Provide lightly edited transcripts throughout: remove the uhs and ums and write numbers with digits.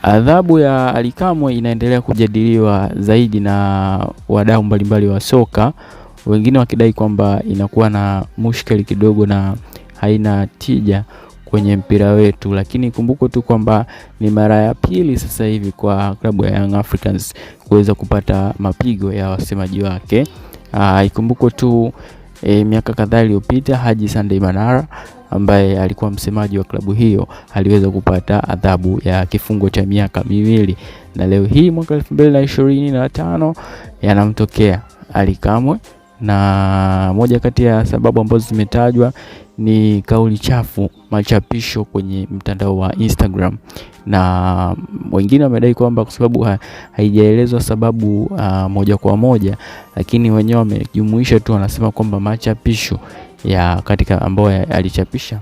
Adhabu ya Ally Kamwe inaendelea kujadiliwa zaidi na wadau mbalimbali wa soka, wengine wakidai kwamba inakuwa na mushkeli kidogo na haina tija kwenye mpira wetu. Lakini kumbuko tu kwamba ni mara ya pili sasa hivi kwa klabu ya Young Africans kuweza kupata mapigo ya wasemaji wake. Ikumbuko tu miaka kadhaa iliyopita Haji Sunday Manara ambaye alikuwa msemaji wa klabu hiyo aliweza kupata adhabu ya kifungo cha miaka 2, na leo hii mwaka 2025 yanamtokea Ally Kamwe. Na moja kati ya sababu ambazo zimetajwa ni kauli chafu, machapisho kwenye mtandao wa Instagram, na wengine wamedai kwamba kwa sababu haijaelezwa sababu moja kwa moja, lakini wenyewe wamejumuisha tu, wanasema kwamba machapisho ya katika ambayo alichapisha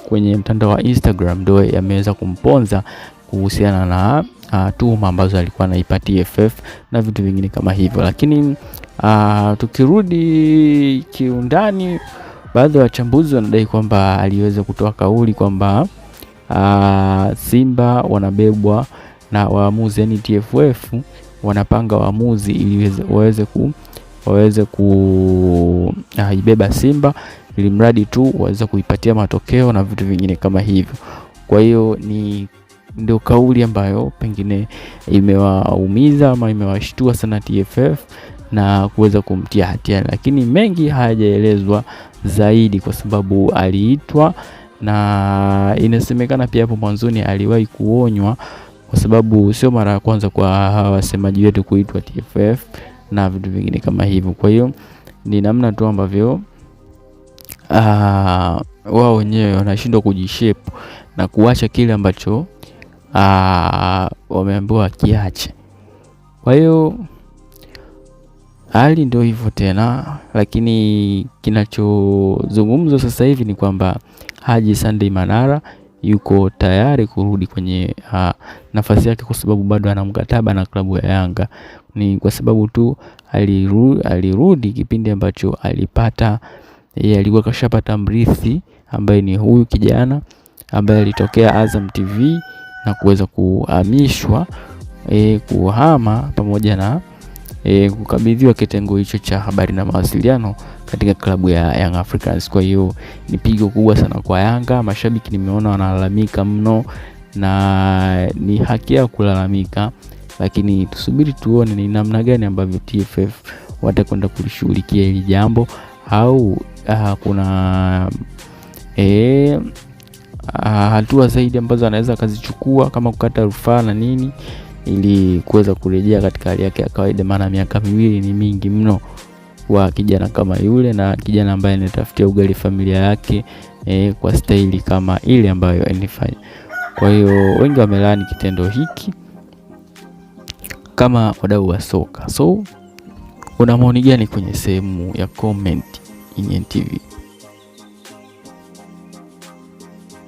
kwenye mtandao wa Instagram ndio yameweza kumponza kuhusiana na tuhuma ambazo alikuwa anaipa TFF na vitu vingine kama hivyo. Lakini tukirudi kiundani, baadhi ya wachambuzi wanadai kwamba aliweza kutoa kauli kwamba Simba wanabebwa na waamuzi, yani TFF wanapanga waamuzi ili waweze kuibeba Simba ili mradi tu waweze kuipatia matokeo na vitu vingine kama hivyo. Kwa hiyo ndio kauli ambayo pengine imewaumiza ama imewashtua sana TFF na kuweza kumtia hatiani, lakini mengi hayajaelezwa zaidi kwa sababu aliitwa, na inasemekana pia hapo mwanzoni aliwahi kuonywa, kwa sababu sio mara ya kwanza kwa wasemaji wetu kuitwa TFF na vitu vingine kama hivyo. Kwa hiyo ni namna tu ambavyo wao wenyewe wanashindwa kujishape na kuacha kile ambacho wameambiwa kiache. Kwa hiyo hali ndio hivyo tena, lakini kinachozungumzwa sasa hivi ni kwamba Haji Sunday Manara yuko tayari kurudi kwenye nafasi yake, kwa sababu bado ana mkataba na klabu ya Yanga. Ni kwa sababu tu alirudi kipindi ambacho alikuwa kashapata mrithi ambaye ni huyu kijana ambaye alitokea Azam TV na kuweza kuhamishwa kuhama pamoja na kukabidhiwa kitengo hicho cha habari na mawasiliano katika klabu ya Young Africans. Kwa hiyo ni pigo kubwa sana kwa Yanga. Mashabiki nimeona wanalalamika mno, na ni haki yao kulalamika, lakini tusubiri tuone ni namna gani ambavyo TFF watakwenda kulishughulikia hili jambo, au kuna hatua zaidi ambazo anaweza akazichukua kama kukata rufaa na nini, ili kuweza kurejea katika hali yake ya kawaida, maana miaka 2 ni mingi mno kwa kijana kama yule, na kijana ambaye anatafutia ugali familia yake kwa staili kama ile ambayo anifanya. Kwa hiyo wengi wamelaani kitendo hiki kama wadau wa soka. So una maoni gani kwenye sehemu ya comment INTV?